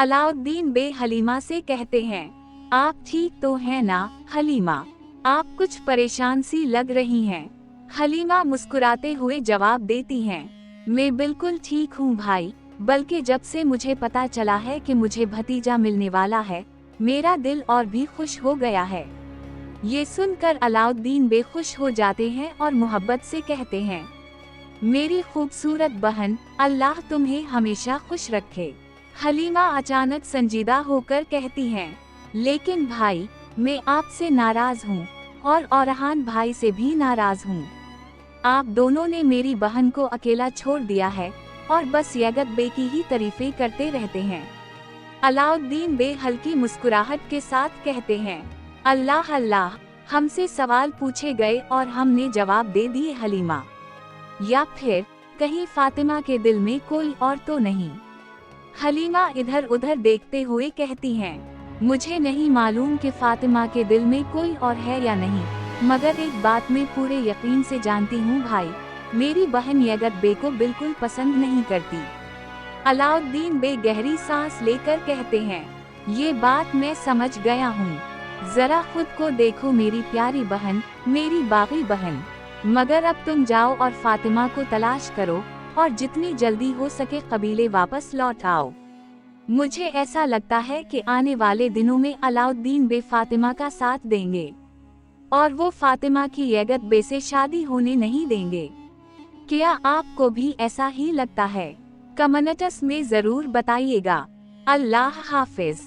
अलाउद्दीन बे हलीमा से कहते हैं, आप ठीक तो हैं ना हलीमा? आप कुछ परेशान सी लग रही हैं। हलीमा मुस्कुराते हुए जवाब देती हैं, मैं बिल्कुल ठीक हूँ भाई, बल्कि जब से मुझे पता चला है कि मुझे भतीजा मिलने वाला है, मेरा दिल और भी खुश हो गया है। ये सुनकर अलाउद्दीन बेखुश हो जाते हैं और मोहब्बत से कहते हैं, मेरी खूबसूरत बहन, अल्लाह तुम्हें हमेशा खुश रखे। हलीमा अचानक संजीदा होकर कहती हैं, लेकिन भाई, मैं आपसे नाराज हूँ और औरहान भाई से भी नाराज हूँ। आप दोनों ने मेरी बहन को अकेला छोड़ दिया है और बस यगत बे की ही तारीफें करते रहते हैं। अलाउद्दीन बे हल्की मुस्कुराहट के साथ कहते हैं, अल्लाह अल्लाह, हमसे सवाल पूछे गए और हमने जवाब दे दिए हलीमा। या फिर कहीं फातिमा के दिल में कोई और तो नहीं? हलीमा इधर उधर देखते हुए कहती हैं, मुझे नहीं मालूम कि फातिमा के दिल में कोई और है या नहीं, मगर एक बात मैं पूरे यकीन से जानती हूँ भाई, मेरी बहन यगत बे को बिल्कुल पसंद नहीं करती। अलाउद्दीन बे गहरी सांस लेकर कहते हैं, ये बात मैं समझ गया हूँ। जरा खुद को देखो मेरी प्यारी बहन, मेरी बागी बहन, मगर अब तुम जाओ और फातिमा को तलाश करो और जितनी जल्दी हो सके कबीले वापस लौट आओ। मुझे ऐसा लगता है कि आने वाले दिनों में अलाउद्दीन बे फातिमा का साथ देंगे और वो फातिमा की यगत बे से शादी होने नहीं देंगे। क्या आपको भी ऐसा ही लगता है? कमेंट्स में जरूर बताइएगा। अल्लाह हाफिज।